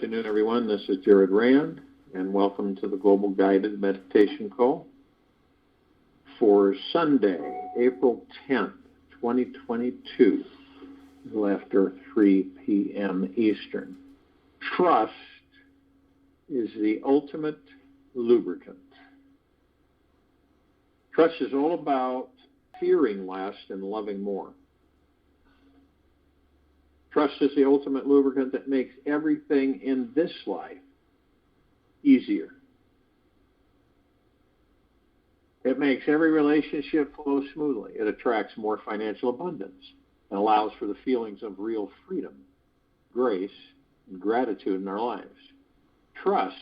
afternoon, everyone. This is Jared Rand, and welcome to the Global Guided Meditation Call for Sunday, April 10th, 2022, after 3 p.m. Eastern. Trust is the ultimate lubricant. Trust is all about fearing less and loving more. Trust is the ultimate lubricant that makes everything in this life easier. It makes every relationship flow smoothly. It attracts more financial abundance and allows for the feelings of real freedom, grace, and gratitude in our lives. Trust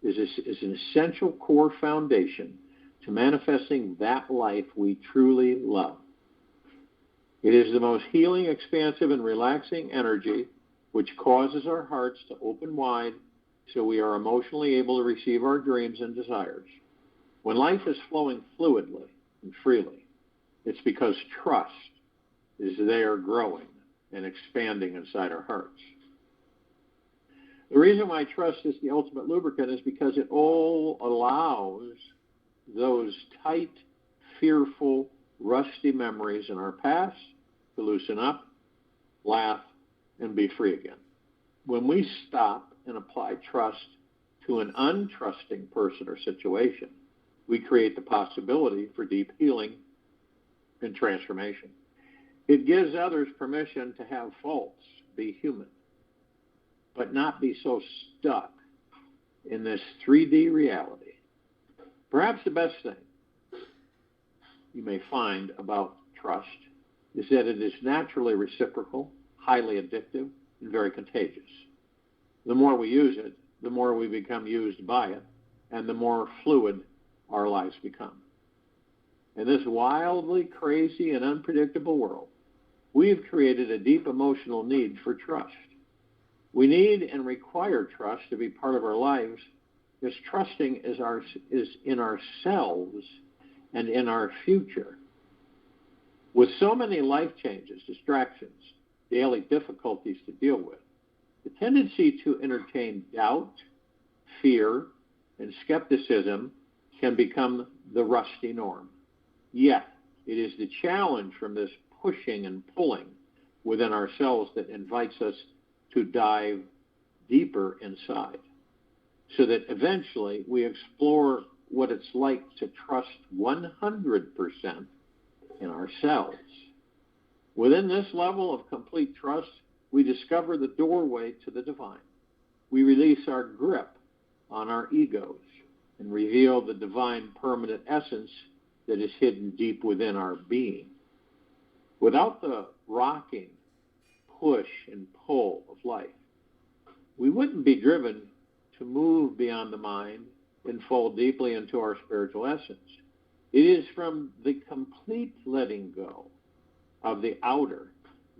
is an essential core foundation to manifesting that life we truly love. It is the most healing, expansive, and relaxing energy which causes our hearts to open wide so we are emotionally able to receive our dreams and desires. When life is flowing fluidly and freely, it's because trust is there growing and expanding inside our hearts. The reason why trust is the ultimate lubricant is because it all allows those tight, fearful, rusty memories in our past to loosen up, laugh, and be free again. When we stop and apply trust to an untrusting person or situation, we create the possibility for deep healing and transformation. It gives others permission to have faults, be human, but not be so stuck in this 3D reality. Perhaps the best thing you may find about trust is that it is naturally reciprocal, highly addictive, and very contagious. The more we use it, the more we become used by it, and the more fluid our lives become. In this wildly crazy and unpredictable world, we've created a deep emotional need for trust. We need and require trust to be part of our lives, because trusting is in ourselves and in our future. With so many life changes, distractions, daily difficulties to deal with, the tendency to entertain doubt, fear, and skepticism can become the rusty norm. Yet, it is the challenge from this pushing and pulling within ourselves that invites us to dive deeper inside, so that eventually we explore what it's like to trust 100% in ourselves. Within this level of complete trust, we discover the doorway to the divine. We release our grip on our egos and reveal the divine permanent essence that is hidden deep within our being. Without the rocking push and pull of life, we wouldn't be driven to move beyond the mind and fall deeply into our spiritual essence. It is from the complete letting go of the outer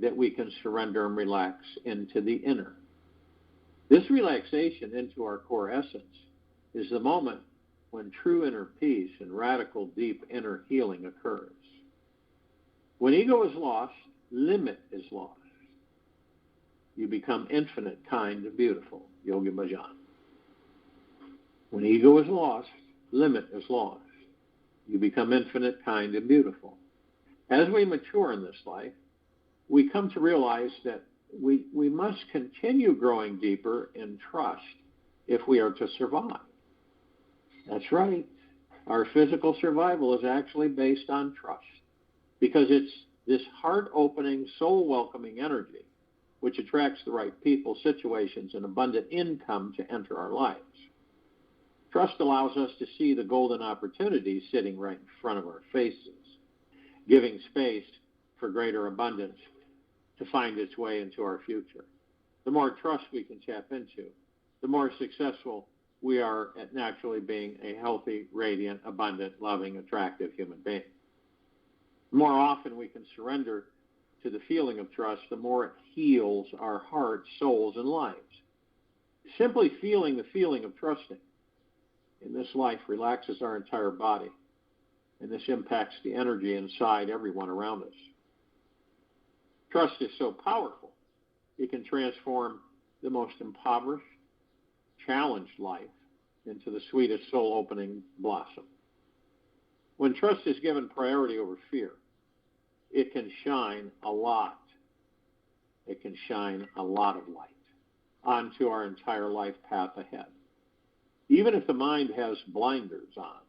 that we can surrender and relax into the inner. This relaxation into our core essence is the moment when true inner peace and radical deep inner healing occurs. When ego is lost, limit is lost. You become infinite, kind, and beautiful. Yogi Bhajan. When ego is lost, limit is lost. You become infinite, kind, and beautiful. As we mature in this life, we come to realize that we must continue growing deeper in trust if we are to survive. That's right. Our physical survival is actually based on trust, because it's this heart-opening, soul-welcoming energy which attracts the right people, situations, and abundant income to enter our lives. Trust allows us to see the golden opportunities sitting right in front of our faces, giving space for greater abundance to find its way into our future. The more trust we can tap into, the more successful we are at naturally being a healthy, radiant, abundant, loving, attractive human being. The more often we can surrender to the feeling of trust, the more it heals our hearts, souls, and lives. Simply feeling the feeling of trusting in this life relaxes our entire body, and this impacts the energy inside everyone around us. Trust is so powerful, it can transform the most impoverished, challenged life into the sweetest soul-opening blossom. When trust is given priority over fear, it can shine a lot. It can shine a lot of light onto our entire life path ahead. Even if the mind has blinders on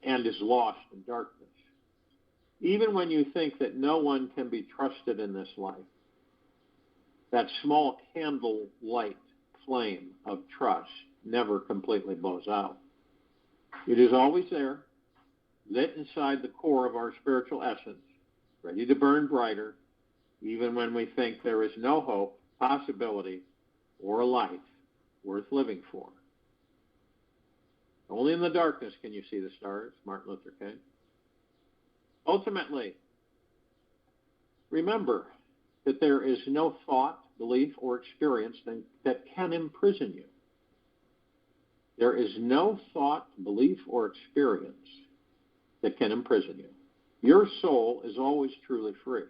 and is lost in darkness, even when you think that no one can be trusted in this life, that small candle light flame of trust never completely blows out. It is always there, lit inside the core of our spiritual essence, ready to burn brighter, even when we think there is no hope, possibility, or a life worth living for. Only in the darkness can you see the stars, Martin Luther King. Ultimately, remember that there is no thought, belief, or experience that can imprison you. There is no thought, belief, or experience that can imprison you. Your soul is always truly free.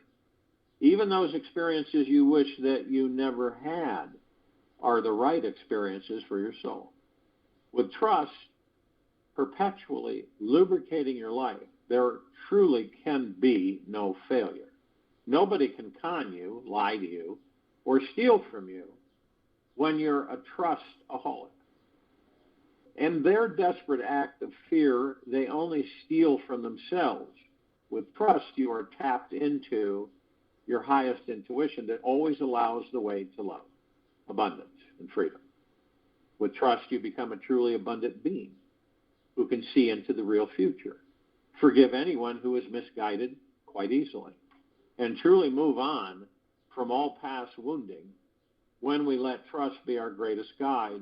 Even those experiences you wish that you never had are the right experiences for your soul. With trust perpetually lubricating your life, there truly can be no failure. Nobody can con you, lie to you, or steal from you when you're a trustaholic. In their desperate act of fear, they only steal from themselves. With trust, you are tapped into your highest intuition that always allows the way to love, abundance, and freedom. With trust, you become a truly abundant being who can see into the real future, forgive anyone who is misguided quite easily, and truly move on from all past wounding when we let trust be our greatest guide.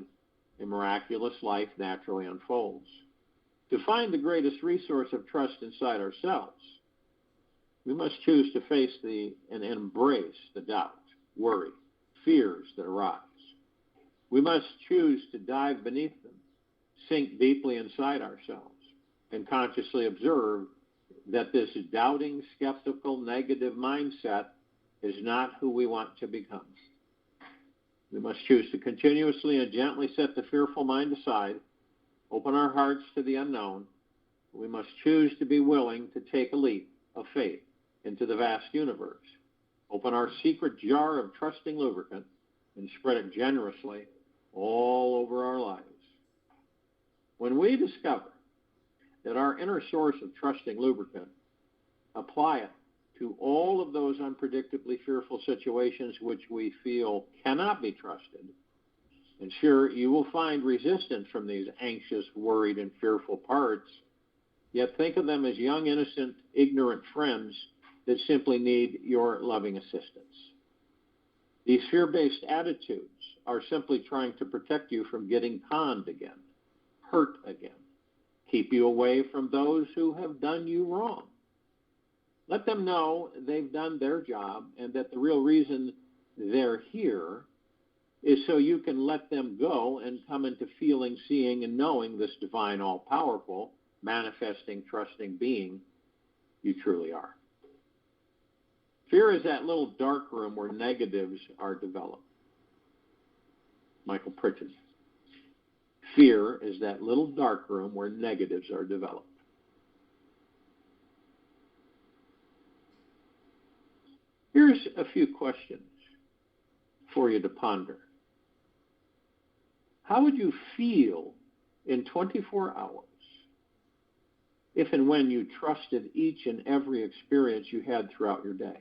A miraculous life naturally unfolds. To find the greatest resource of trust inside ourselves, we must choose to face and embrace the doubt, worry, fears that arise. We must choose to dive beneath them, sink deeply inside ourselves, and consciously observe that this doubting, skeptical, negative mindset is not who we want to become. We must choose to continuously and gently set the fearful mind aside, open our hearts to the unknown. We must choose to be willing to take a leap of faith into the vast universe, open our secret jar of trusting lubricant, and spread it generously all over our lives. When we discover that our inner source of trusting lubricant, apply it to all of those unpredictably fearful situations which we feel cannot be trusted, and sure, you will find resistance from these anxious, worried, and fearful parts, yet think of them as young, innocent, ignorant friends that simply need your loving assistance. These fear-based attitudes are simply trying to protect you from getting conned again, hurt again, keep you away from those who have done you wrong. Let them know they've done their job and that the real reason they're here is so you can let them go and come into feeling, seeing, and knowing this divine, all-powerful, manifesting, trusting being you truly are. Fear is that little dark room where negatives are developed. Michael Pritchett. Fear is that little dark room where negatives are developed. Here's a few questions for you to ponder. How would you feel in 24 hours if and when you trusted each and every experience you had throughout your day?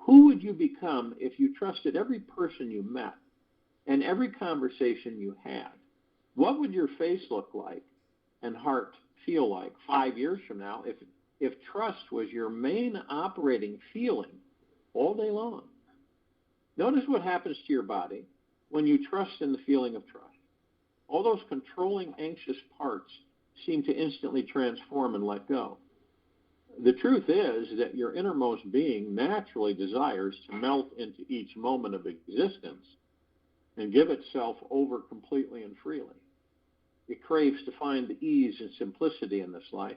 Who would you become if you trusted every person you met and every conversation you had? What would your face look like and heart feel like 5 years from now if trust was your main operating feeling all day long? Notice what happens to your body when you trust in the feeling of trust. All those controlling, anxious parts seem to instantly transform and let go. The truth is that your innermost being naturally desires to melt into each moment of existence and give itself over completely and freely. It craves to find the ease and simplicity in this life,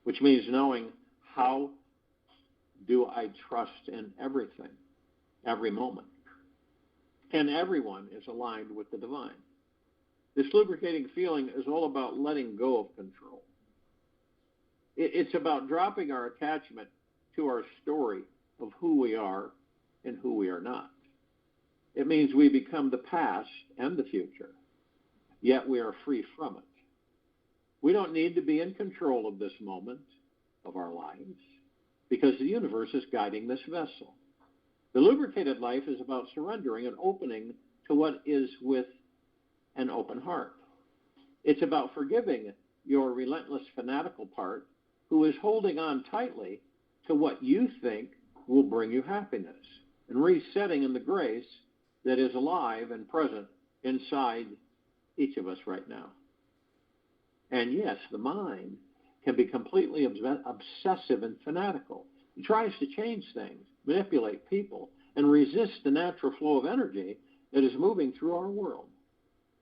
which means knowing how do I trust in everything, every moment. and everyone is aligned with the divine. This lubricating feeling is all about letting go of control. It's about dropping our attachment to our story of who we are and who we are not. It means we become the past and the future, yet we are free from it. We don't need to be in control of this moment of our lives because the universe is guiding this vessel. The lubricated life is about surrendering and opening to what is with an open heart. It's about forgiving your relentless fanatical part who is holding on tightly to what you think will bring you happiness and resetting in the grace that is alive and present inside each of us right now. And yes, the mind can be completely obsessive and fanatical. It tries to change things, manipulate people, and resist the natural flow of energy that is moving through our world.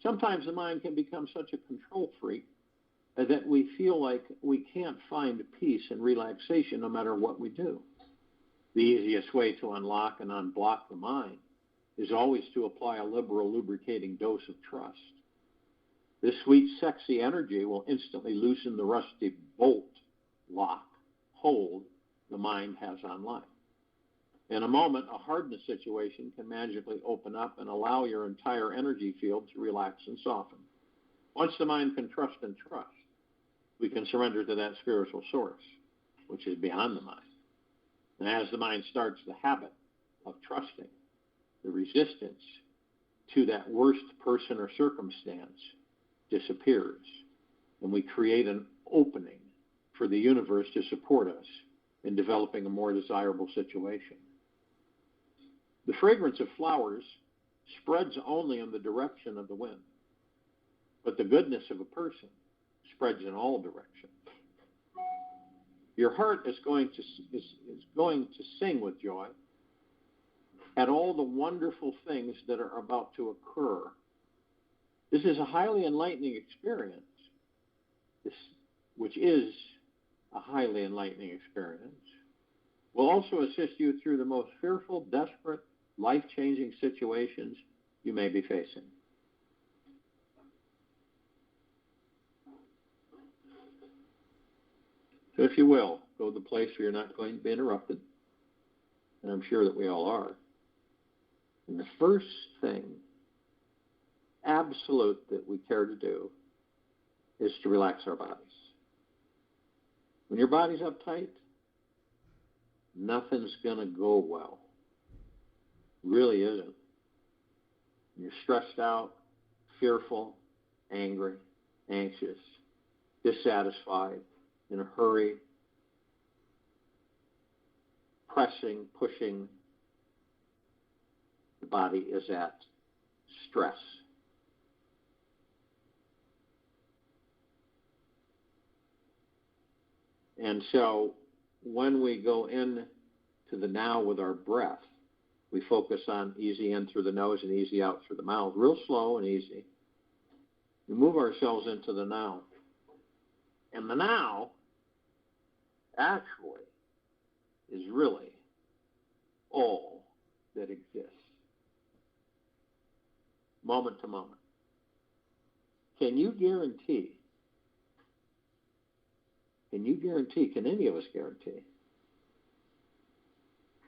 Sometimes the mind can become such a control freak that we feel like we can't find peace and relaxation no matter what we do. The easiest way to unlock and unblock the mind is always to apply a liberal lubricating dose of trust. This sweet, sexy energy will instantly loosen the rusty bolt, lock, hold the mind has on life. In a moment, a hardness situation can magically open up and allow your entire energy field to relax and soften. Once the mind can trust and trust, we can surrender to that spiritual source, which is beyond the mind. And as the mind starts the habit of trusting, the resistance to that worst person or circumstance disappears, and we create an opening for the universe to support us in developing a more desirable situation. The fragrance of flowers spreads only in the direction of the wind, but the goodness of a person spreads in all directions. Your heart is going to sing with joy at all the wonderful things that are about to occur. This is a highly enlightening experience, which is a highly enlightening experience, will also assist you through the most fearful, desperate, life-changing situations you may be facing. So if you will, go to the place where you're not going to be interrupted, and I'm sure that we all are. And the first thing, absolute, that we care to do is to relax our bodies. When your body's uptight, nothing's going to go well. It really isn't. When you're stressed out, fearful, angry, anxious, dissatisfied, in a hurry, pressing, pushing, the body is at stress. And so when we go in to the now with our breath, we focus on easy in through the nose and easy out through the mouth, real slow and easy. We move ourselves into the now. And the now actually is really all that exists, moment to moment. Can any of us guarantee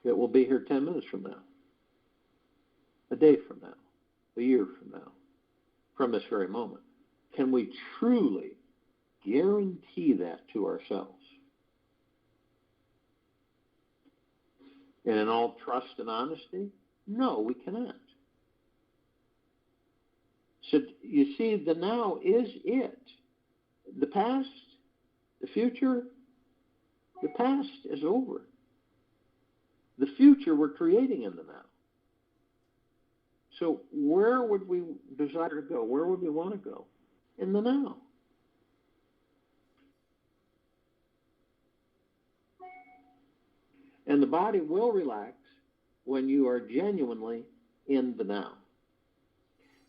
that we'll be here 10 minutes from now, a day from now, a year from now, from this very moment? Can we truly guarantee that to ourselves? And in all trust and honesty, no, we cannot. So you see, the now is it. The past, the future, the past is over. The future we're creating in the now. So where would we desire to go? Where would we want to go? In the now. And the body will relax when you are genuinely in the now.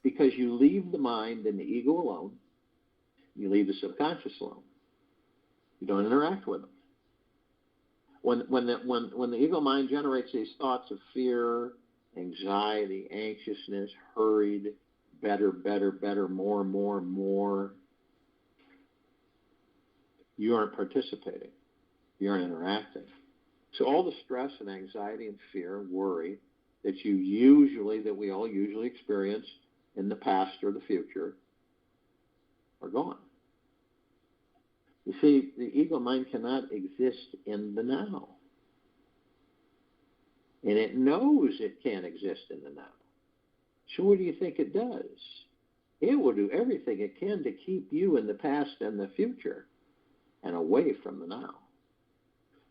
Because you leave the mind and the ego alone. You leave the subconscious alone. You don't interact with them. When the ego mind generates these thoughts of fear, anxiety, anxiousness, hurried, better, better, better, more, more, more, you aren't participating. You aren't interacting. So all the stress and anxiety and fear, worry that we all usually experience in the past or the future are gone. You see, the ego mind cannot exist in the now. And it knows it can't exist in the now. So what do you think it does? It will do everything it can to keep you in the past and the future and away from the now.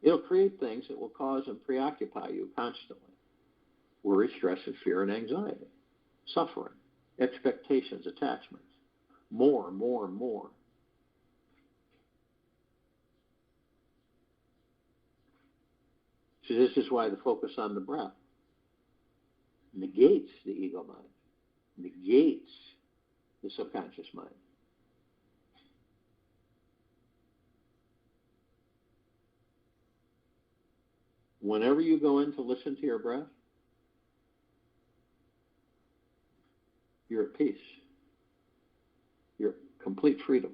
It'll create things that will cause and preoccupy you constantly. Worry, stress, and fear, and anxiety. Suffering, expectations, attachments. More, more, more. So this is why the focus on the breath negates the ego mind, negates the subconscious mind. Whenever you go in to listen to your breath, you're at peace. You're complete freedom.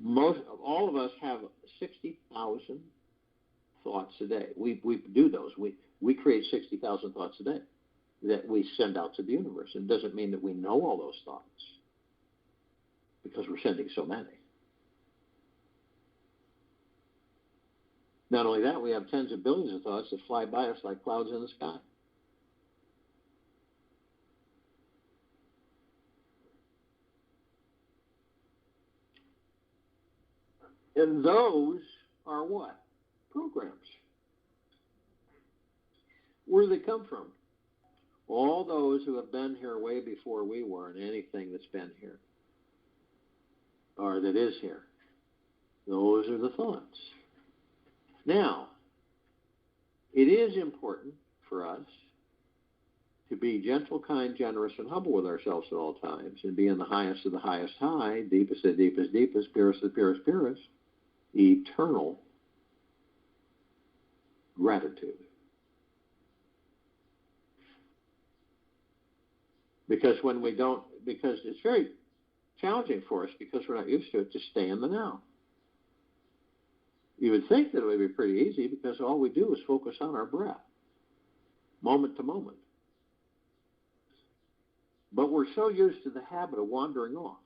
All of us have 60,000 thoughts a day. We do those. We create 60,000 thoughts a day that we send out to the universe. It doesn't mean that we know all those thoughts because we're sending so many. Not only that, we have tens of billions of thoughts that fly by us like clouds in the sky. And those are what? Programs. Where do they come from? All those who have been here way before we were, and anything that's been here or that is here. Those are the thoughts. Now, it is important for us to be gentle, kind, generous, and humble with ourselves at all times, and be in the highest of the highest high, deepest of deepest deepest, purest of purest purest, eternal gratitude. Because it's very challenging for us because we're not used to it to stay in the now. You would think that it would be pretty easy because all we do is focus on our breath, moment to moment. But we're so used to the habit of wandering off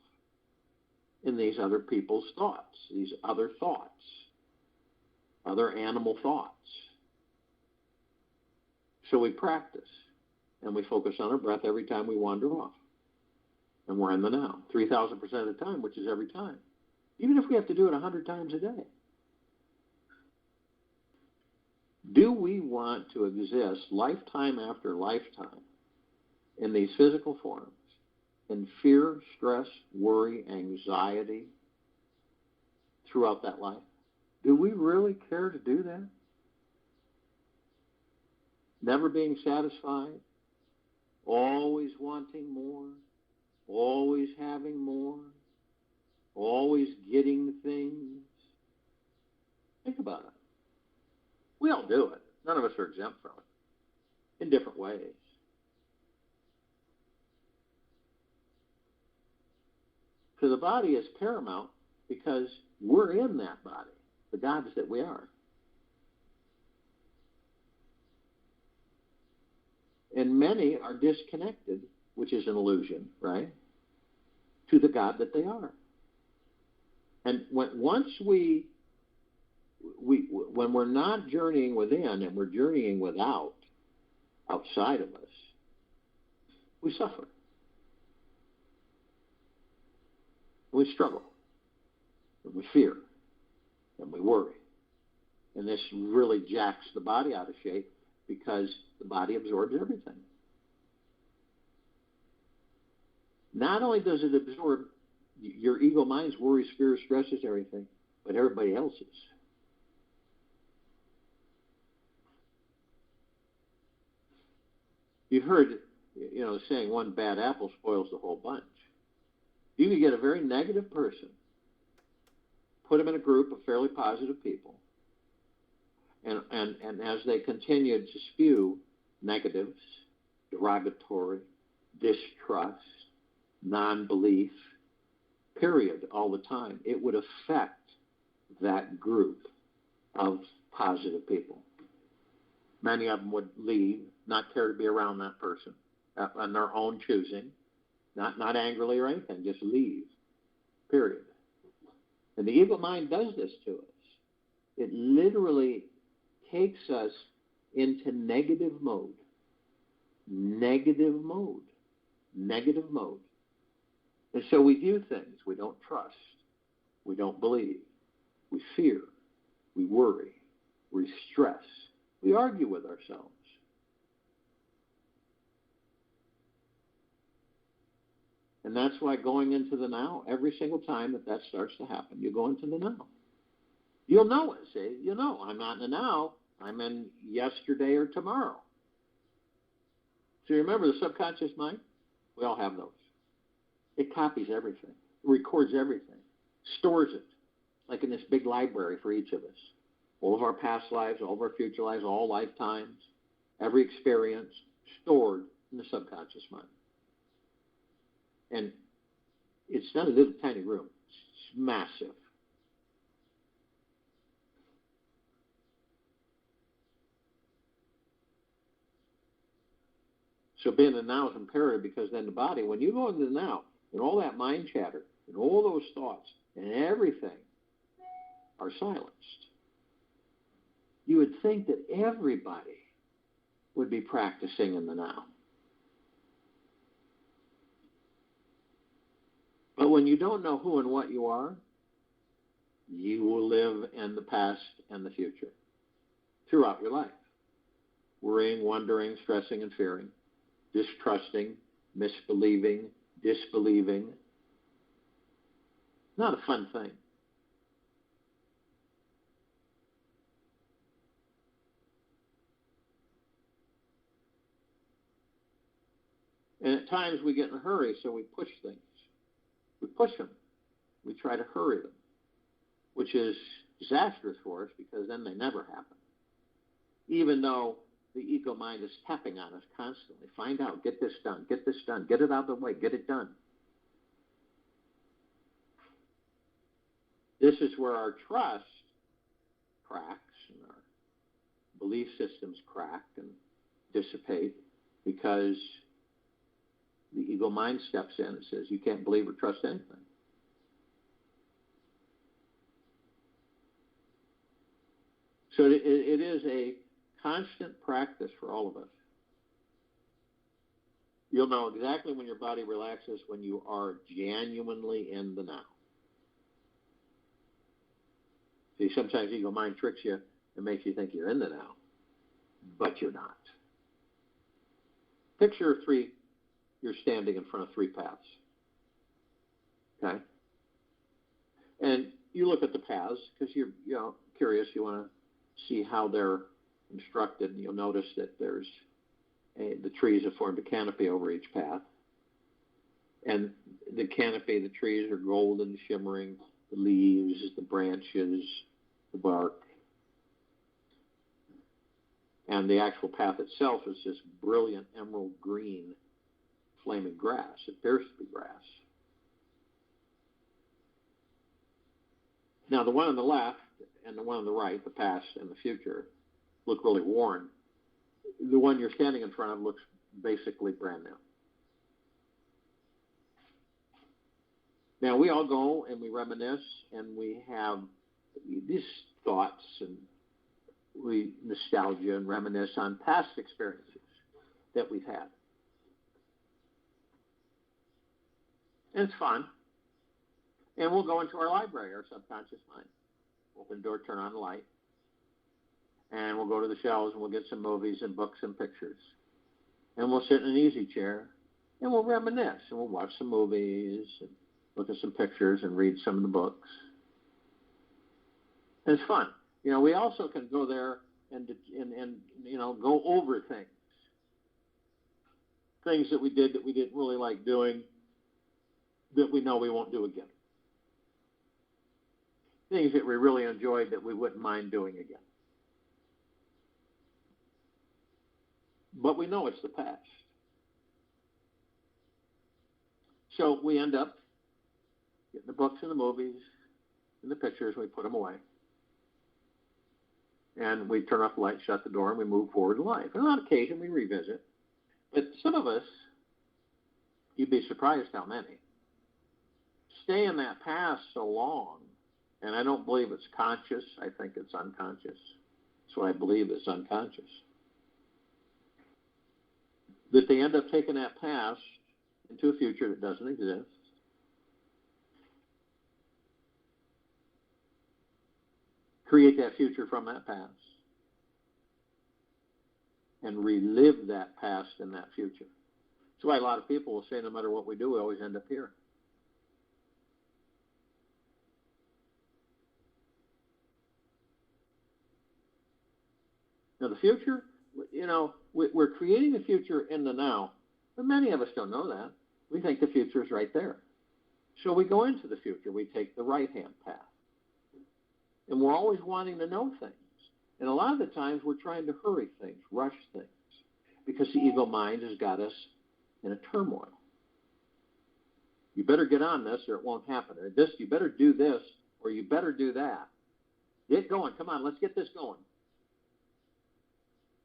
in these other people's thoughts, these other thoughts, other animal thoughts. So we practice, and we focus on our breath every time we wander off. And we're in the now, 3,000% of the time, which is every time. Even if we have to do it 100 times a day. Do we want to exist lifetime after lifetime in these physical forms, in fear, stress, worry, anxiety throughout that life? Do we really care to do that? Never being satisfied, always wanting more, always having more, always getting things. Think about it. We all do it. None of us are exempt from it in different ways. So the body is paramount because we're in that body, the gods that we are. And many are disconnected, which is an illusion, right, to the God that they are. And when we're not journeying within and we're journeying outside of us, we suffer. We struggle. And we fear. And we worry. And this really jacks the body out of shape because the body absorbs everything. Not only does it absorb your ego mind's worries, fears, stresses, everything, but everybody else's. You've heard, saying one bad apple spoils the whole bunch. You can get a very negative person, put them in a group of fairly positive people, And as they continued to spew negatives, derogatory, distrust, non-belief, period, all the time, it would affect that group of positive people. Many of them would leave, not care to be around that person, on their own choosing, not angrily or anything, just leave, period. And the evil mind does this to us. It literally takes us into negative mode. Negative mode. Negative mode. And so we view things we don't trust, we don't believe, we fear, we worry, we stress, we argue with ourselves. And that's why going into the now, every single time that starts to happen, you go into the now. You'll know it, see? You'll know, I'm not in the now, I'm in yesterday or tomorrow. So you remember the subconscious mind? We all have those. It copies everything, records everything, stores it, like in this big library for each of us. All of our past lives, all of our future lives, all lifetimes, every experience stored in the subconscious mind. And it's not a little tiny room. It's massive. So being in the now is imperative, because then the body, when you go into the now, and all that mind chatter, and all those thoughts, and everything are silenced. You would think that everybody would be practicing in the now. But when you don't know who and what you are, you will live in the past and the future throughout your life. Worrying, wondering, stressing, and fearing, distrusting, misbelieving, disbelieving. Not a fun thing. And at times we get in a hurry, so we push things. We push them. We try to hurry them, which is disastrous for us, because then they never happen. Even though the ego mind is tapping on us constantly. Find out, get this done, get this done, get it out of the way, get it done. This is where our trust cracks and our belief systems crack and dissipate, because the ego mind steps in and says, you can't believe or trust anything. So it is a constant practice for all of us. You'll know exactly when your body relaxes when you are genuinely in the now. See, sometimes ego mind tricks you and makes you think you're in the now, but you're not. Picture you're standing in front of three paths. Okay? And you look at the paths because you're curious, you want to see how they're constructed, and you'll notice that the trees have formed a canopy over each path. And the canopy, the trees are golden, shimmering, the leaves, the branches, the bark. And the actual path itself is this brilliant emerald green flaming grass. It appears to be grass. Now, the one on the left and the one on the right, the past and the future, look really worn. The one you're standing in front of looks basically brand new. Now, we all go and we reminisce, and we have these thoughts, and we nostalgia and reminisce on past experiences that we've had. And it's fun. And we'll go into our library, our subconscious mind. Open the door, turn on the light. And we'll go to the shelves and we'll get some movies and books and pictures. And we'll sit in an easy chair and we'll reminisce, and we'll watch some movies and look at some pictures and read some of the books. And it's fun. We also can go there and go over things. Things that we did that we didn't really like doing, that we know we won't do again. Things that we really enjoyed that we wouldn't mind doing again. but we know it's the past. So we end up getting the books and the movies and the pictures, and we put them away. And we turn off the light, shut the door, and we move forward in life. And on occasion, we revisit. But some of us, you'd be surprised how many, stay in that past so long. And I don't believe it's conscious. I think it's unconscious. That's what I believe is unconscious. That they end up taking that past into a future that doesn't exist. Create that future from that past. And relive that past in that future. That's why a lot of people will say no matter what we do, we always end up here. Now, the future, we're creating a future in the now, but many of us don't know that. We think the future is right there. So we go into the future. We take the right-hand path. And we're always wanting to know things. And a lot of the times we're trying to hurry things, rush things, because the ego mind has got us in a turmoil. You better get on this or it won't happen. Or this, you better do this or you better do that. Get going. Come on, let's get this going.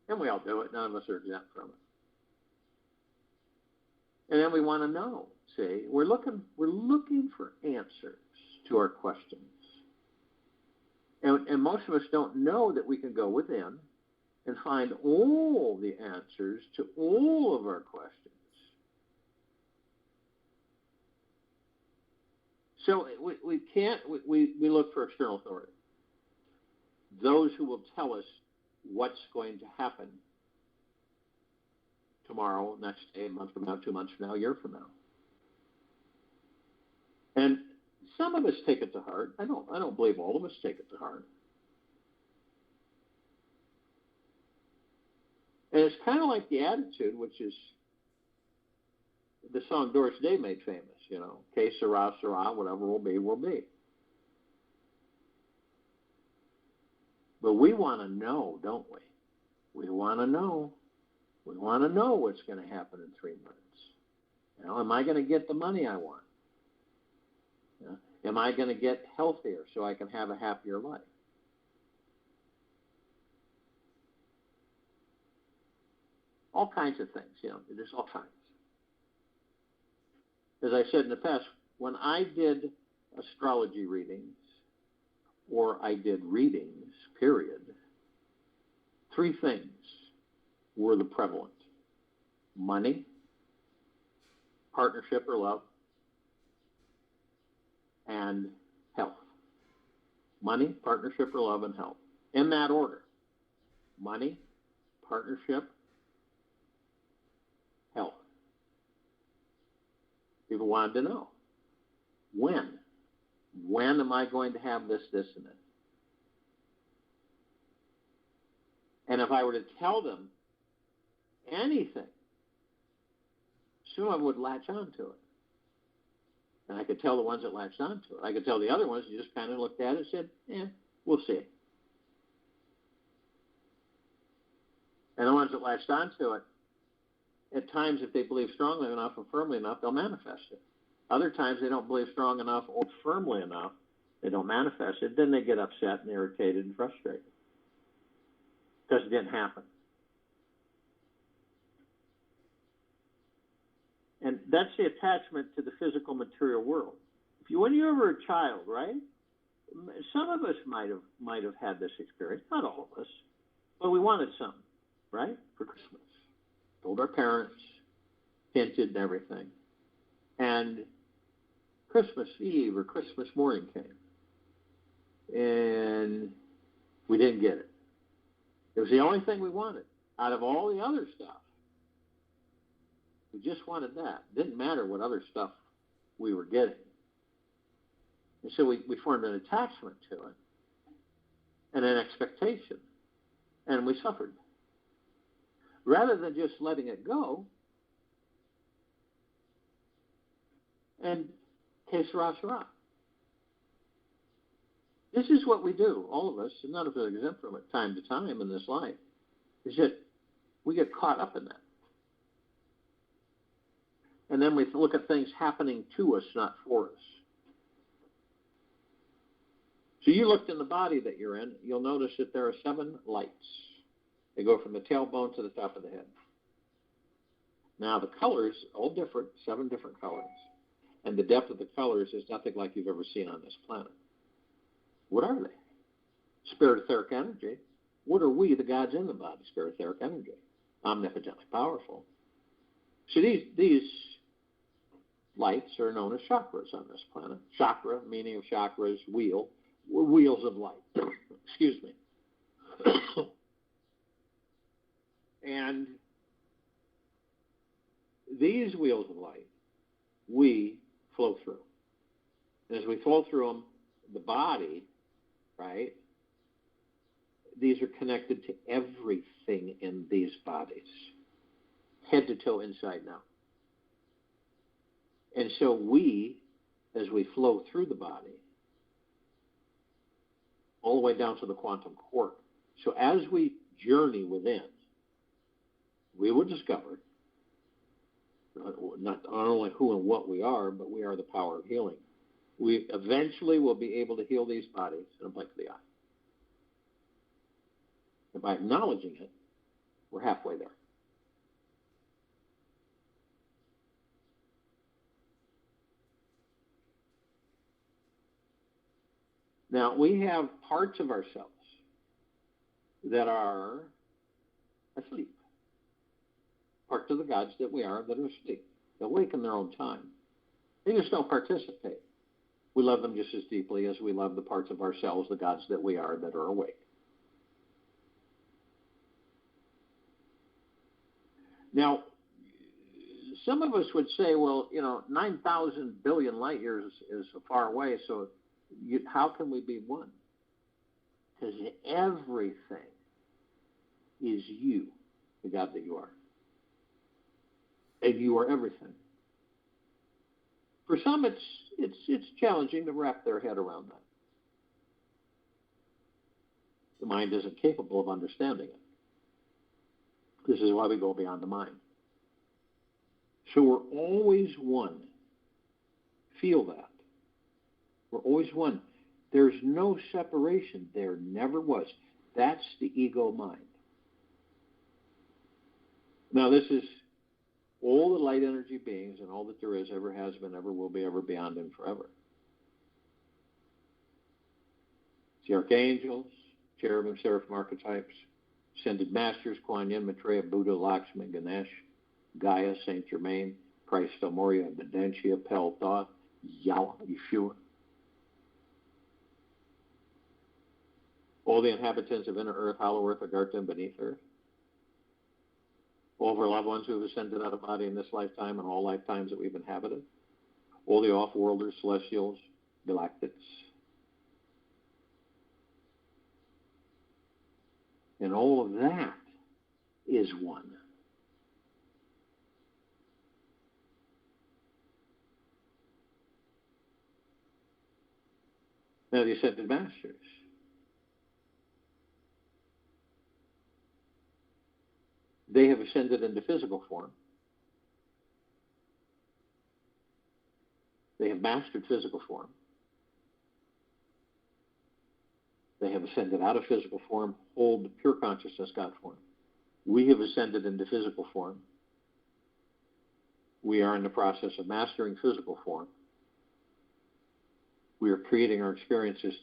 And we all do it. None of us are exempt from it. And then we want to know. See, we're looking for answers to our questions. And most of us don't know that we can go within and find all the answers to all of our questions. So we look for external authority. Those who will tell us what's going to happen tomorrow, next day, a month from now, 2 months from now, a year from now. And some of us take it to heart. I don't believe all of us take it to heart. And it's kind of like the attitude, which is the song Doris Day made famous, que sera, sera, whatever will be, will be. But we want to know, don't we? We want to know. We want to know what's going to happen in 3 months. Am I going to get the money I want? Am I going to get healthier so I can have a happier life? All kinds of things, there's all kinds. As I said in the past, when I did astrology readings, or I did readings, period, 3 things were the prevalent. Money, partnership or love, and health. Money, partnership or love, and health. In that order. Money, partnership, health. People wanted to know. When? When am I going to have this, this, and this? And if I were to tell them anything, some of them would latch on to it. And I could tell the ones that latched on to it. I could tell the other ones who just kind of looked at it and said, we'll see. And the ones that latched on to it, at times, if they believe strongly enough and firmly enough, they'll manifest it. Other times, they don't believe strong enough or firmly enough, they don't manifest it. Then they get upset and irritated and frustrated because it didn't happen. And that's the attachment to the physical material world. When you were a child, right? Some of us might have had this experience, not all of us, but we wanted something, right? For Christmas. Told our parents, hinted and everything. And Christmas Eve or Christmas morning came. And we didn't get it. It was the only thing we wanted out of all the other stuff. We just wanted that. It didn't matter what other stuff we were getting. And so we formed an attachment to it and an expectation. And we suffered. Rather than just letting it go, and que sera, sera. This is what we do, all of us, and none of us are exempt from it time to time in this life, is that We get caught up in that. And then we look at things happening to us, not for us. So you looked in the body that you're in, you'll notice that there are 7 lights. They go from the tailbone to the top of the head. Now the colors, all different, 7 different colors. And the depth of the colors is nothing like you've ever seen on this planet. What are they? Spirit etheric energy. What are we, the gods in the body? Spirit etheric energy. Omnipotently powerful. So these lights are known as chakras on this planet. Chakra, meaning of chakras, wheel. We're wheels of light. Excuse me. And these wheels of light, we flow through. And as we flow through them, the body, right, these are connected to everything in these bodies, head to toe, inside and out. And so we, as we flow through the body, all the way down to the quantum quark. So as we journey within, we will discover not only who and what we are, but we are the power of healing. We eventually will be able to heal these bodies in a blink of the eye. And by acknowledging it, we're halfway there. Now, we have parts of ourselves that are asleep. Parts of the gods that we are that are asleep. They wake in their own time. They just don't participate. We love them just as deeply as we love the parts of ourselves, the gods that we are, that are awake. Now, some of us would say, well, 9,000 billion light years is far away, so how can we be one? Because everything is you, the God that you are. And you are everything. For some, it's challenging to wrap their head around that. The mind isn't capable of understanding it. This is why we go beyond the mind. So we're always one. Feel that. We're always one. There's no separation. There never was. That's the ego mind. Now, this is all the light energy beings and all that there is, ever has been, ever will be, ever beyond, and forever. It's the archangels, cherubim, seraphim archetypes, ascended masters, Kuan Yin, Maitreya, Buddha, Lakshmi, Ganesh, Gaia, Saint Germain, Christ, Moria, Videntia, Pel, Thoth, Yahweh, Yeshua. All the inhabitants of inner earth, hollow earth, Agartha, and beneath earth. All of our loved ones who have ascended out of body in this lifetime and all lifetimes that we've inhabited. All the off-worlders, celestials, galactics. And all of that is one. Now the ascended masters. They have ascended into physical form. They have mastered physical form. They have ascended out of physical form, hold the pure consciousness God form. We have ascended into physical form. We are in the process of mastering physical form. We are creating our experiences.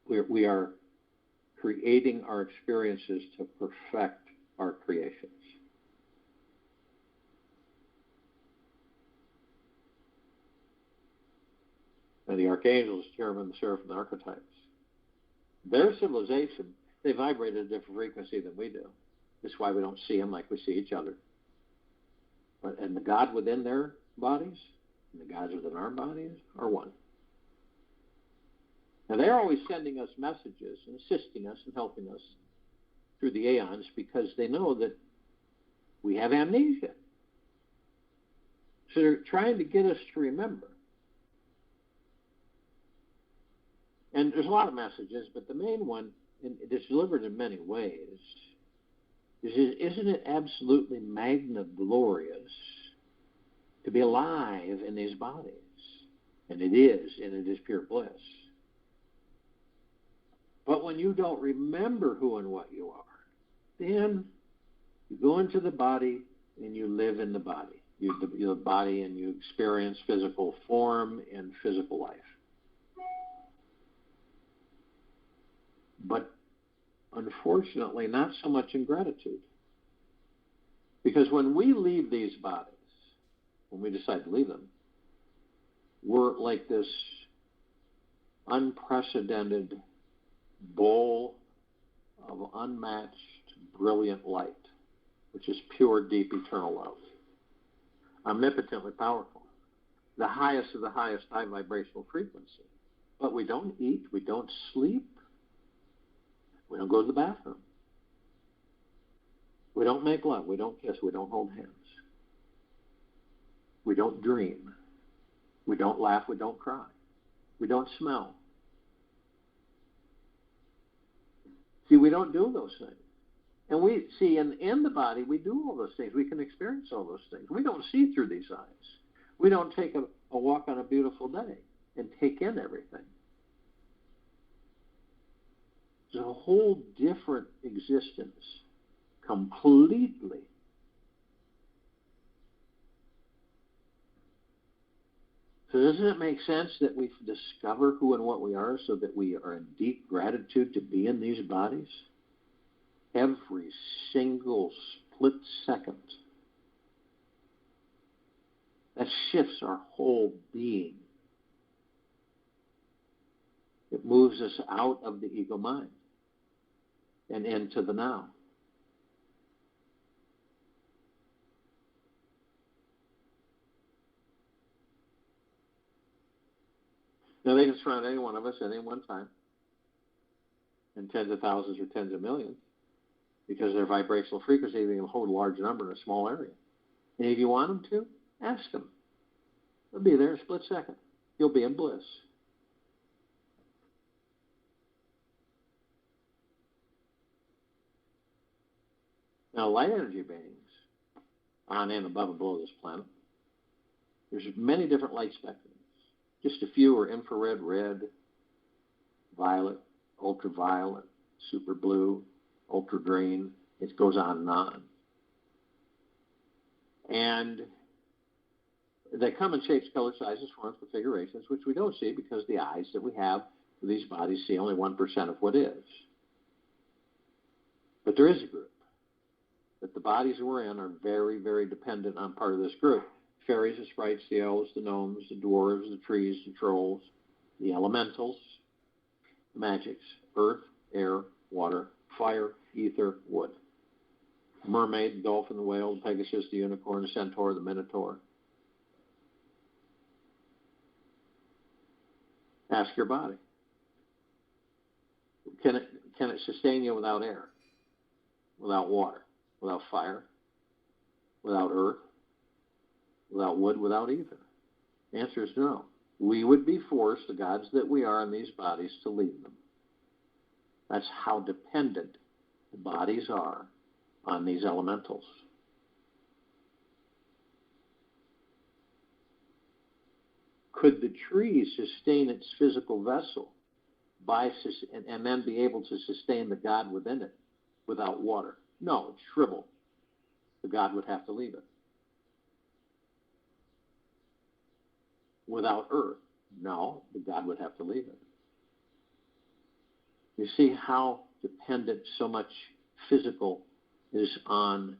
We are creating our experiences to perfect our creations. And the archangels, cherubim, seraphim, the archetypes. Their civilization, they vibrate at a different frequency than we do. That's why we don't see them like we see each other. And the God within their bodies and the gods within our bodies are one. Now, they're always sending us messages and assisting us and helping us through the aeons because they know that we have amnesia. So they're trying to get us to remember. And there's a lot of messages, but the main one, and it is delivered in many ways, Isn't it absolutely magna-glorious to be alive in these bodies? And it is pure bliss. But when you don't remember who and what you are, then you go into the body and you live in the body. The body, and you experience physical form and physical life. But unfortunately, not so much in gratitude. Because when we leave these bodies, when we decide to leave them, we're like this unprecedented bowl of unmatched, brilliant light, which is pure, deep, eternal love. Omnipotently powerful. The highest of the highest high vibrational frequency. But we don't eat, we don't sleep, we don't go to the bathroom. We don't make love, we don't kiss, we don't hold hands. We don't dream. We don't laugh, we don't cry. We don't smell. See, we don't do those things. And we see in the body, we do all those things. We can experience all those things. We don't see through these eyes. We don't take a walk on a beautiful day and take in everything. It's a whole different existence, completely. So doesn't it make sense that we discover who and what we are so that we are in deep gratitude to be in these bodies? Every single split second. That shifts our whole being. It moves us out of the ego mind and into the now. Now, they can surround any one of us at any one time, in tens of thousands or tens of millions, because their vibrational frequency, they can hold a large number in a small area. And if you want them to, ask them. They'll be there in a split second. You'll be in bliss. Now, light energy beings on and above and below this planet, there's many different light spectrums. Just a few are infrared, red, violet, ultraviolet, super blue, ultra green. It goes on and on. And they come in shapes, colors, sizes, forms, configurations, which we don't see because the eyes that we have for these bodies see only 1% of what is. But there is a group. That the bodies we're in are very, very dependent on part of this group. Fairies, the sprites, the elves, the gnomes, the dwarves, the trees, the trolls, the elementals, the magics, earth, air, water, fire, ether, wood. The mermaid, the dolphin, the whale, the pegasus, the unicorn, the centaur, the minotaur. Ask your body. Can it sustain you without air, without water, without fire, without earth, without wood, without ether? The answer is no. We would be forced, the gods that we are in these bodies, to leave them. That's how dependent the bodies are on these elementals. Could the tree sustain its physical vessel and then be able to sustain the God within it without water? No, it's shrivel. The God would have to leave it. Without earth? No, the God would have to leave it. You see how dependent so much physical is on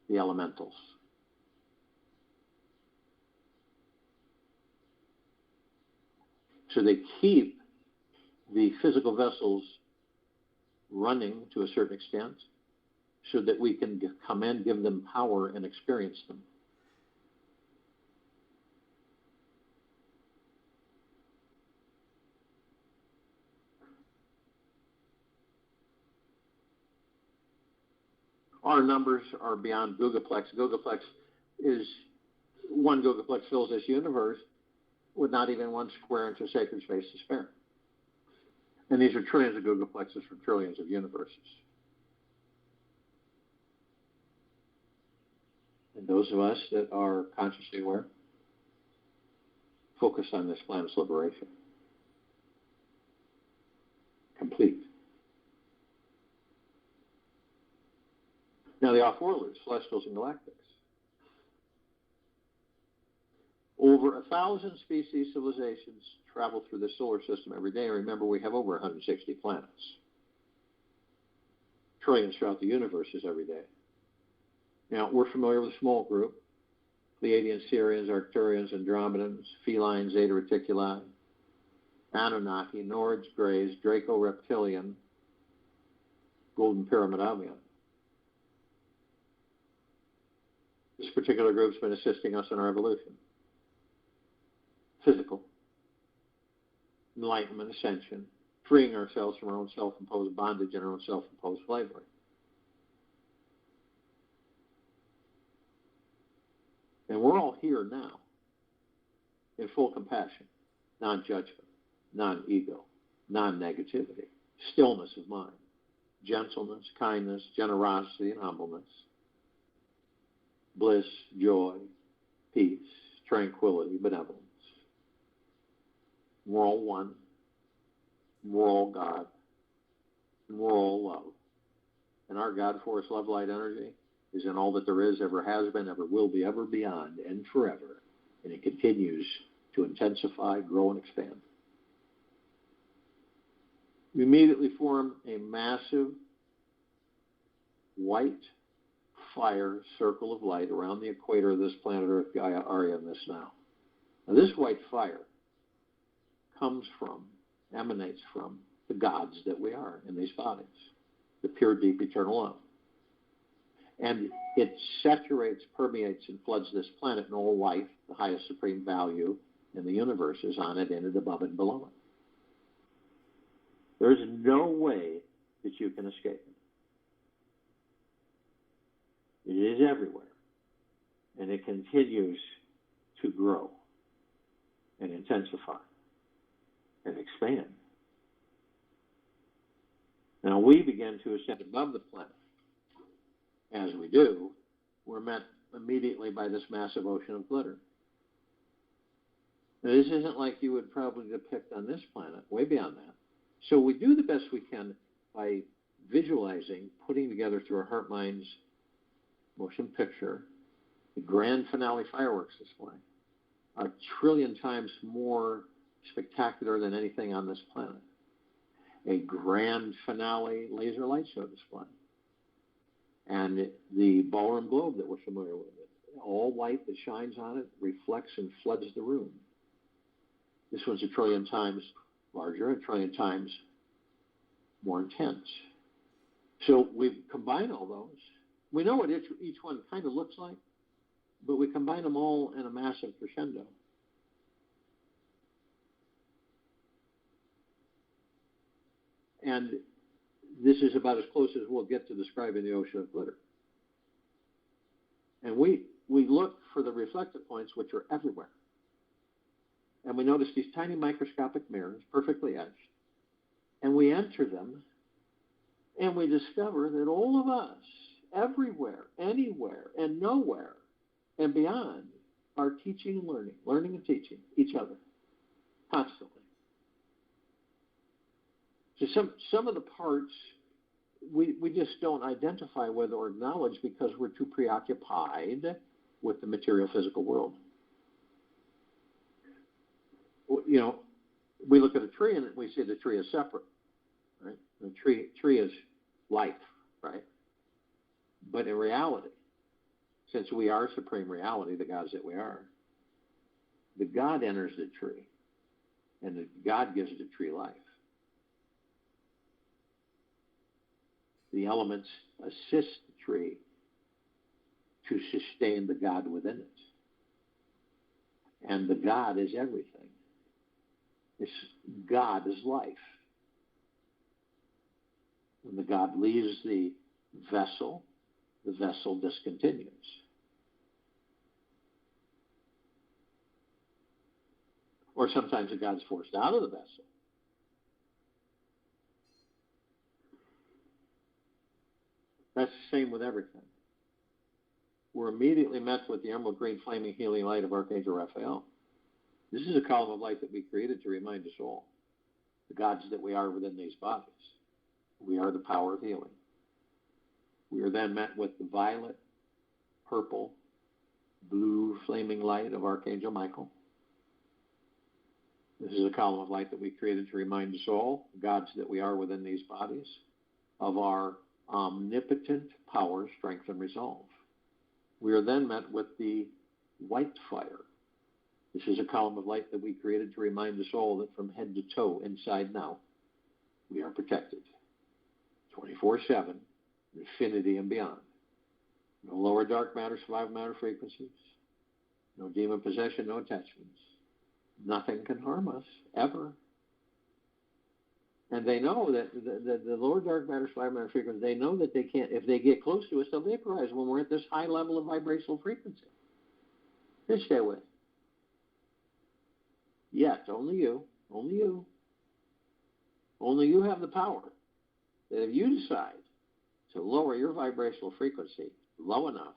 the elementals. So they keep the physical vessels running to a certain extent so that we can come in, give them power, and experience them. Our numbers are beyond gigaplex. Gigaplex is one gigaplex fills this universe with not even 1 square inch of sacred space to spare. And these are trillions of gigaplexes from trillions of universes. And those of us that are consciously aware focus on this planet's liberation. Complete. Now the off-worlders, celestials and galactics. Over 1,000 species civilizations travel through the solar system every day. Remember, we have over 160 planets. Trillions throughout the universes every day. Now, we're familiar with a small group. Pleiadians, Sirians, Arcturians, Andromedans, Felines, Zeta Reticuli, Anunnaki, Nords, Greys, Draco Reptilian, Golden Pyramid Avian. This particular group's been assisting us in our evolution. Physical, enlightenment, ascension, freeing ourselves from our own self-imposed bondage and our own self-imposed slavery. And we're all here now in full compassion, non-judgment, non-ego, non-negativity, stillness of mind, gentleness, kindness, generosity, and humbleness, bliss, joy, peace, tranquility, benevolence. We're all one. We're all God. And we're all love. And our God force, love, light, energy is in all that there is, ever has been, ever will be, ever beyond, and forever. And it continues to intensify, grow, and expand. We immediately form a massive white fire circle of light around the equator of this planet Earth, Gaia, Arya, and this now. Now, this white fire emanates from the gods that we are in these bodies, the pure, deep, eternal love. And it saturates, permeates, and floods this planet, and all life, the highest supreme value in the universe, is on it, in it, above it, and below it. There's no way that you can escape it. It is everywhere. And it continues to grow and intensify and expand. Now we begin to ascend above the planet. As we do, we're met immediately by this massive ocean of glitter. Now, this isn't like you would probably depict on this planet, way beyond that. So we do the best we can by visualizing, putting together through our heart minds motion picture, the grand finale fireworks display, 1 trillion times more spectacular than anything on this planet. A grand finale laser light show display. And the ballroom globe that we're familiar with. All light that shines on it reflects and floods the room. This one's 1 trillion times larger, 1 trillion times more intense. So we combine all those. We know what each one kind of looks like, but we combine them all in a massive crescendo. And this is about as close as we'll get to describing the ocean of glitter. And we look for the reflective points, which are everywhere. And we notice these tiny microscopic mirrors, perfectly etched. And we enter them, and we discover that all of us, everywhere, anywhere, and nowhere, and beyond, are teaching and learning and teaching each other, constantly. So some of the parts we just don't identify with or acknowledge because we're too preoccupied with the material physical world. You know, we look at a tree and we say the tree is separate, right? The tree is life, right? But in reality, since we are supreme reality, the gods that we are, the God enters the tree, and the God gives the tree life. The elements assist the tree to sustain the God within it. And the God is everything. God is life. When the God leaves the vessel discontinues. Or sometimes the God's forced out of the vessel. That's the same with everything. we're immediately met with the emerald green flaming healing light of Archangel Raphael. This is a column of light that we created to remind us all, the gods that we are within these bodies. We are the power of healing. We are then met with the violet, purple, blue flaming light of Archangel Michael. This is a column of light that we created to remind us all, the gods that we are within these bodies, of our omnipotent power, strength, and resolve. We are then met with the white fire. This is a column of light that we created to remind us all that from head to toe, inside and out, we are protected. 24/7, infinity and beyond. No lower dark matter, survival matter frequencies. No demon possession, no attachments. Nothing can harm us, ever. And they know that the lower dark matter, survival matter frequencies, they know that they can't, if they get close to us, they'll vaporize when we're at this high level of vibrational frequency. Just stay away. Yet, only you have the power that if you decide to lower your vibrational frequency low enough,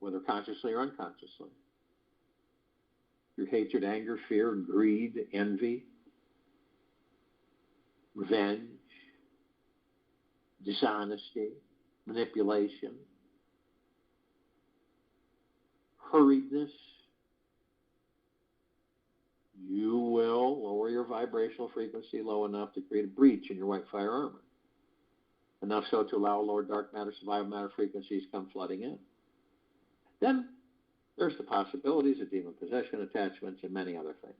whether consciously or unconsciously, your hatred, anger, fear, greed, envy, revenge, dishonesty, manipulation, hurriedness, you will lower your vibrational frequency low enough to create a breach in your white fire armor. Enough so to allow lower dark matter, survival matter frequencies come flooding in. Then there's the possibilities of demon possession, attachments, and many other things.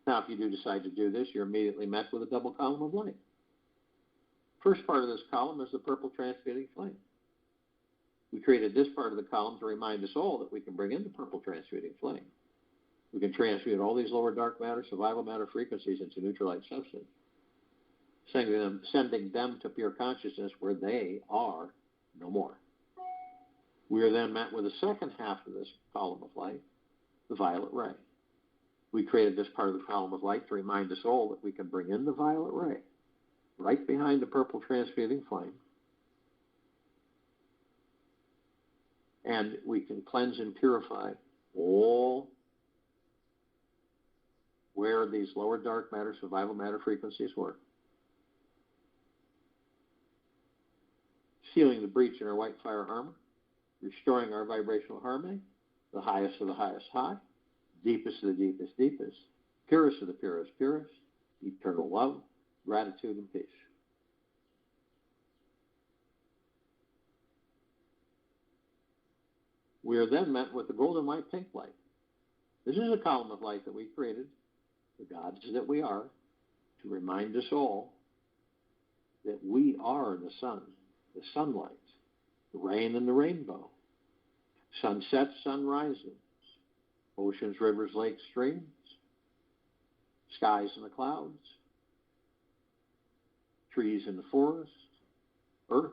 Now, if you do decide to do this, you're immediately met with a double column of light. First part of this column is the purple transmuting flame. We created this part of the column to remind us all that we can bring in the purple transmuting flame. We can transmute all these lower dark matter, survival matter frequencies into neutral light substance, sending them to pure consciousness where they are no more. We are then met with the second half of this column of light, the violet ray. We created this part of the column of light to remind us all that we can bring in the violet ray right behind the purple transmuting flame, and we can cleanse and purify all where these lower dark matter, survival matter frequencies were, sealing the breach in our white fire armor, restoring our vibrational harmony, the highest of the highest high, deepest of the deepest deepest, purest of the purest purest, eternal love, gratitude, and peace. We are then met with the golden white pink light. This is a column of light that we created, the gods that we are, to remind us all that we are the sun, the sunlight, the rain and the rainbow, sunsets, sunrises, oceans, rivers, lakes, streams, skies and the clouds, trees in the forest, earth.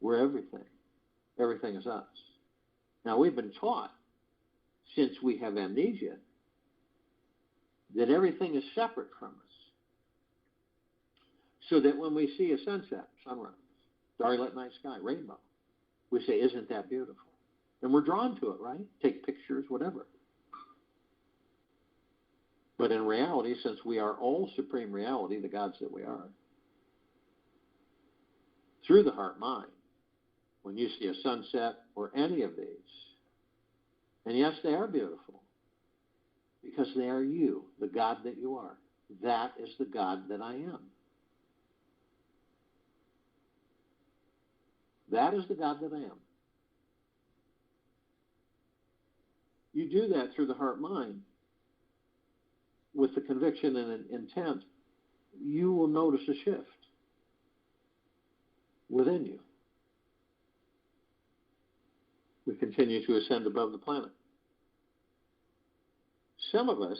We're everything. Everything is us. Now, we've been taught, since we have amnesia, that everything is separate from us. So that when we see a sunset, sunrise, starlit night sky, rainbow, we say, isn't that beautiful? And we're drawn to it, right? Take pictures, whatever. But in reality, since we are all supreme reality, the gods that we are, through the heart-mind, when you see a sunset or any of these, and yes, they are beautiful, because they are you, the God that you are. That is the God that I am. That is the God that I am. You do that through the heart-mind with the conviction and intent. You will notice a shift within you. We continue to ascend above the planet. Some of us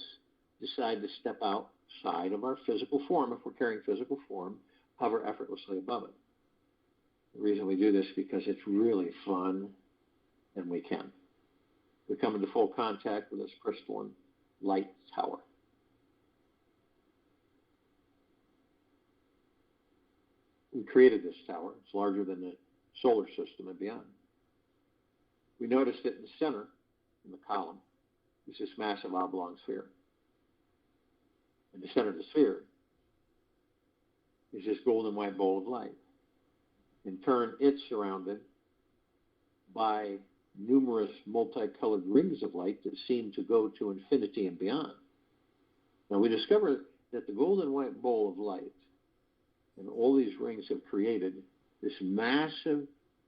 decide to step outside of our physical form. If we're carrying physical form, hover effortlessly above it. The reason we do this is because it's really fun, and we can. We come into full contact with this crystalline light tower. We created this tower. It's larger than the solar system and beyond. We noticed that in the center, in the column, is this massive oblong sphere. In the center of the sphere is this golden white ball of light. In turn, it's surrounded by numerous multicolored rings of light that seem to go to infinity and beyond. Now, we discovered that the golden white ball of light and all these rings have created this massive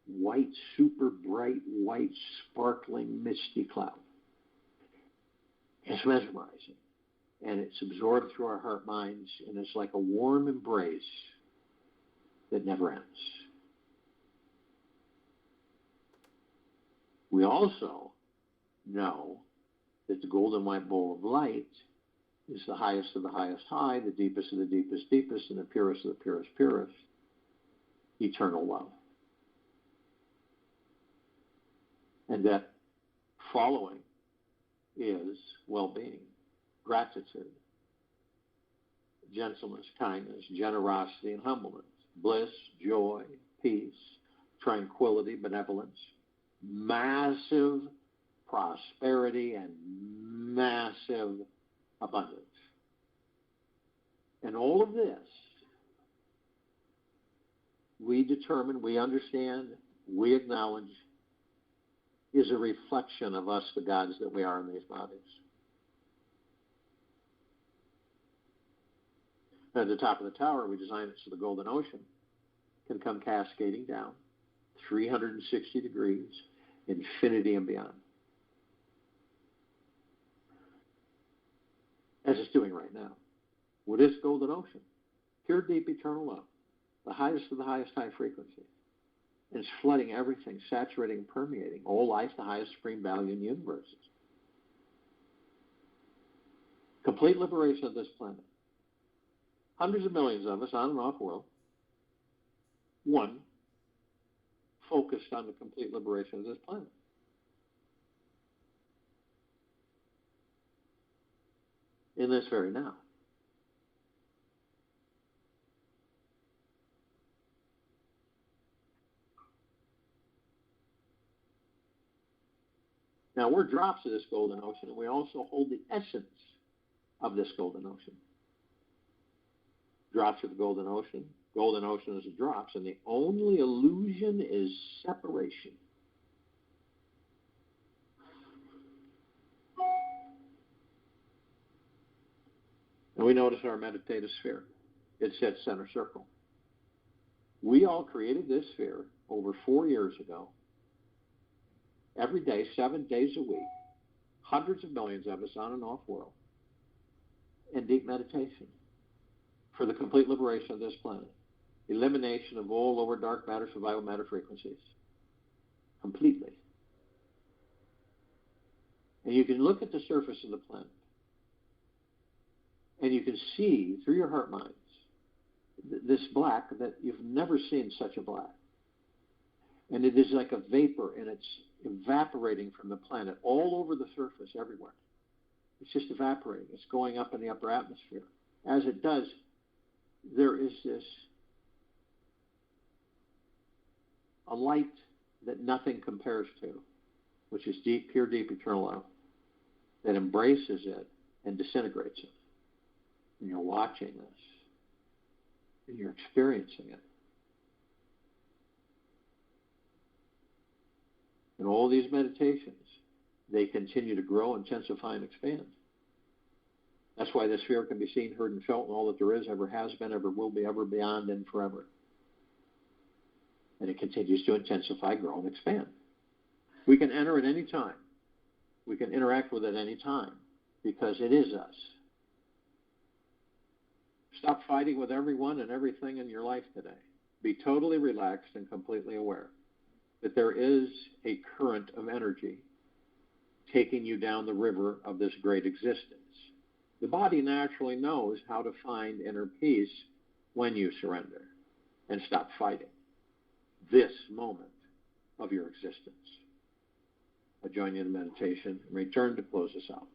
white, super bright, white, sparkling, misty cloud. It's mesmerizing. And it's absorbed through our heart minds, and it's like a warm embrace that never ends. We also know that the golden white ball of light is the highest of the highest high, the deepest of the deepest deepest, and the purest of the purest purest, eternal love. And that following is well-being, gratitude, gentleness, kindness, generosity, and humbleness, bliss, joy, peace, tranquility, benevolence, massive prosperity, and massive abundance. And all of this, we determine, we understand, we acknowledge, is a reflection of us, the gods that we are in these bodies. At the top of the tower, we designed it so the golden ocean can come cascading down 360 degrees, infinity and beyond. As it's doing right now. With this golden ocean, pure, deep, eternal love, the highest of the highest high frequency. And it's flooding everything, saturating and permeating all life, the highest supreme value in the universe. Complete liberation of this planet. Hundreds of millions of us on and off world. One, focused on the complete liberation of this planet. In this very now. Now, we're drops of this golden ocean, and we also hold the essence of this golden ocean. Drops of the golden ocean. Golden ocean is the drops, and the only illusion is separation. And we notice our meditative sphere. It's at center circle. We all created this sphere over 4 years ago. Every day, 7 days a week. Hundreds of millions of us on and off world. In deep meditation. For the complete liberation of this planet. Elimination of all lower dark matter, survival matter frequencies. Completely. And you can look at the surface of the planet. And you can see through your heart minds this black that you've never seen such a black. And it is like a vapor, and it's evaporating from the planet all over the surface, everywhere. It's just evaporating. It's going up in the upper atmosphere. As it does, there is a light that nothing compares to, which is deep, pure, deep, eternal love, that embraces it and disintegrates it. And you're watching this, and you're experiencing it. And all these meditations, they continue to grow, intensify, and expand. That's why this sphere can be seen, heard, and felt, and all that there is, ever has been, ever will be, ever beyond, and forever. And it continues to intensify, grow, and expand. We can enter at any time. We can interact with it at any time, because it is us. Stop fighting with everyone and everything in your life today. Be totally relaxed and completely aware that there is a current of energy taking you down the river of this great existence. The body naturally knows how to find inner peace when you surrender and stop fighting this moment of your existence. I join you in meditation and return to close us out.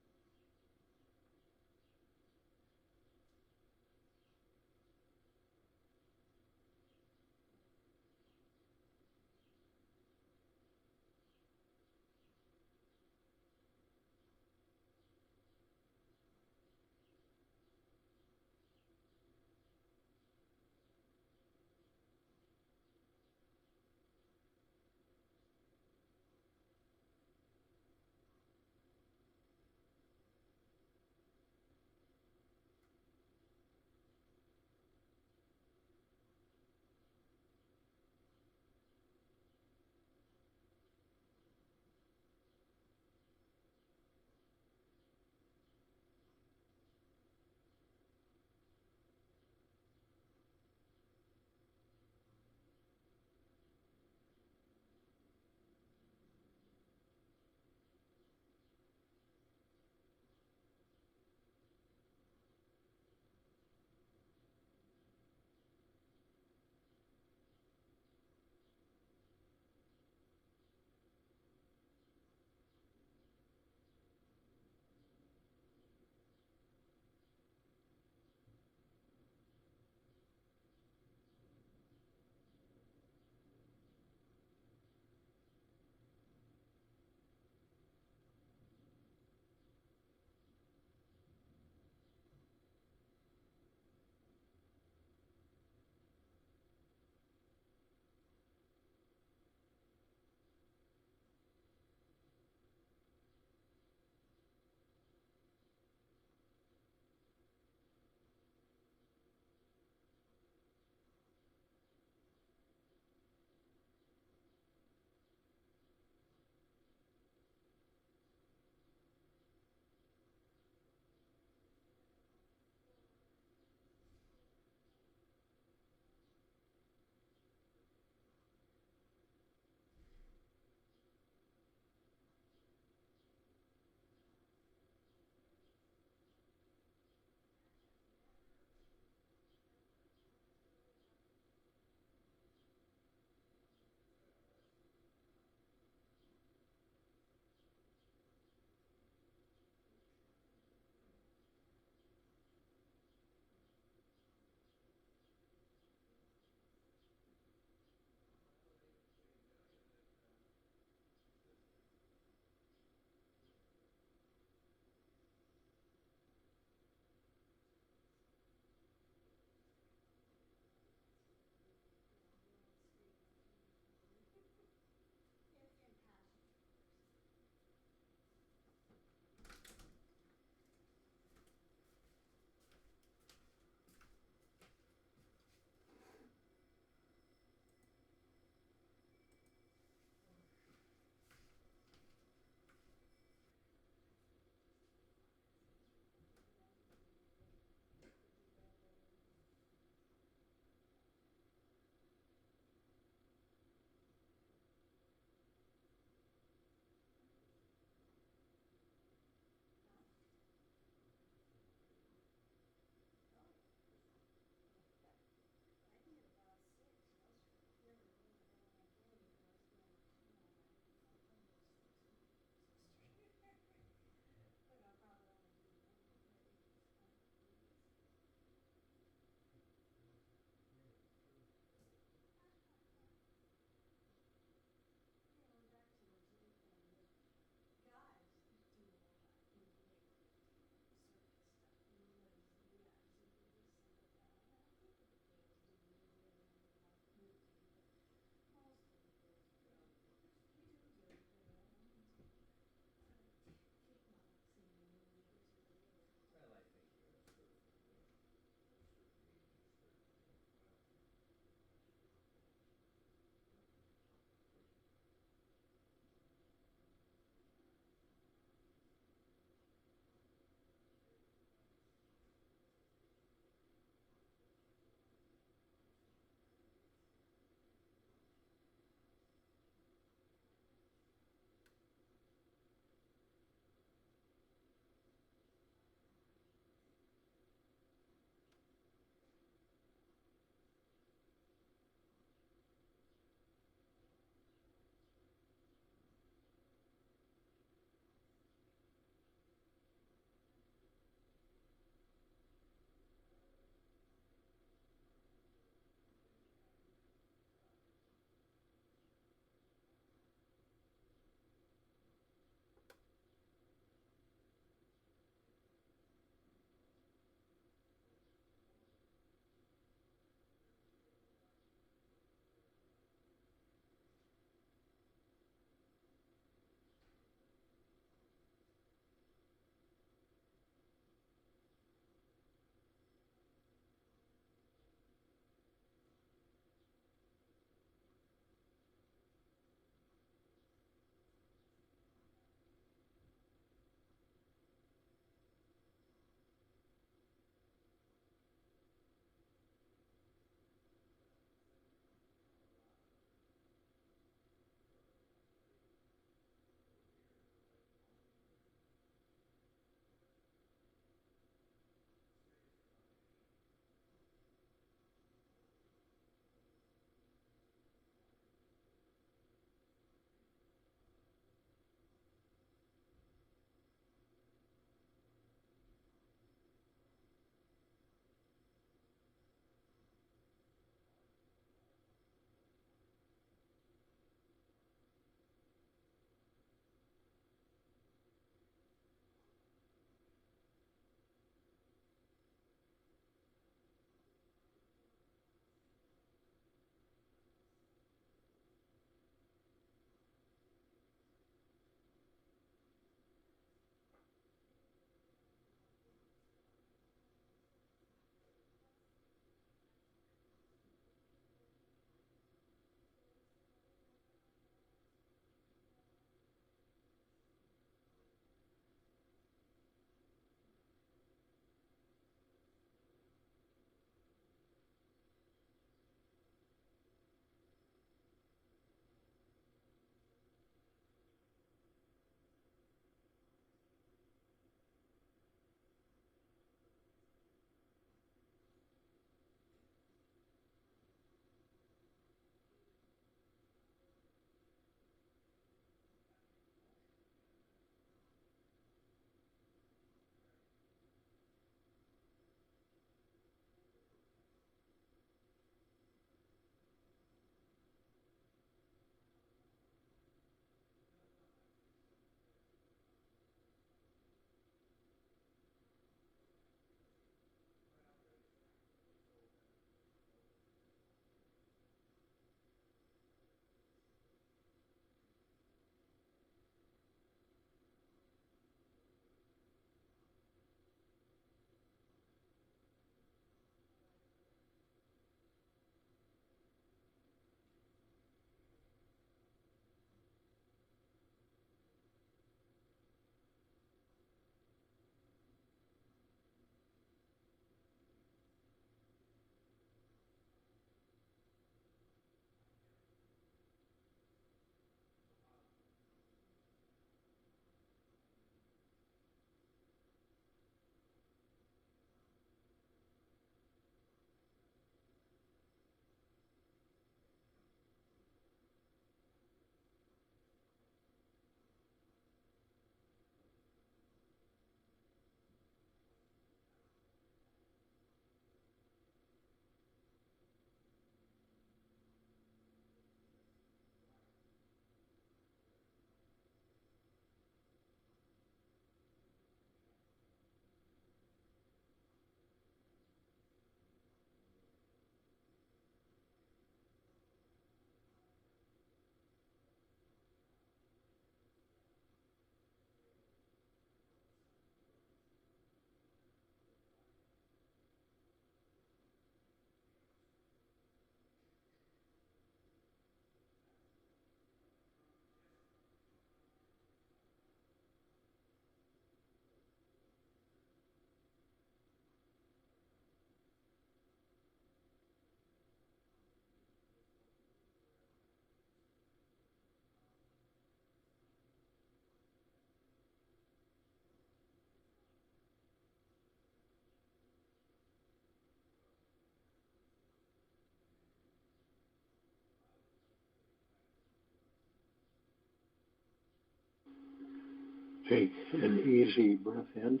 Take an easy breath in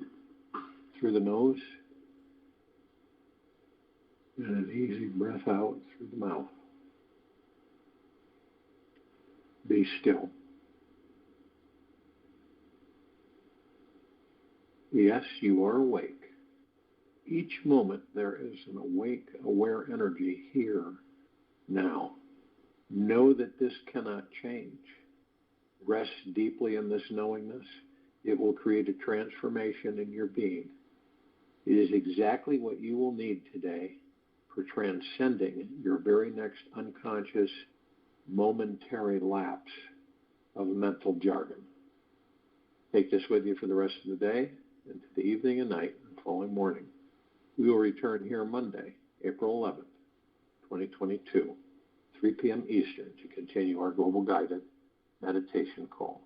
through the nose and an easy breath out through the mouth. Be still. Yes, you are awake. Each moment there is an awake, aware energy here, now. Know that this cannot change. Rest deeply in this knowingness. It will create a transformation in your being. It is exactly what you will need today for transcending your very next unconscious momentary lapse of mental jargon. Take this with you for the rest of the day, into the evening and night and following morning. We will return here Monday, April 11th, 2022, 3 p.m. Eastern, to continue our global guided meditation call.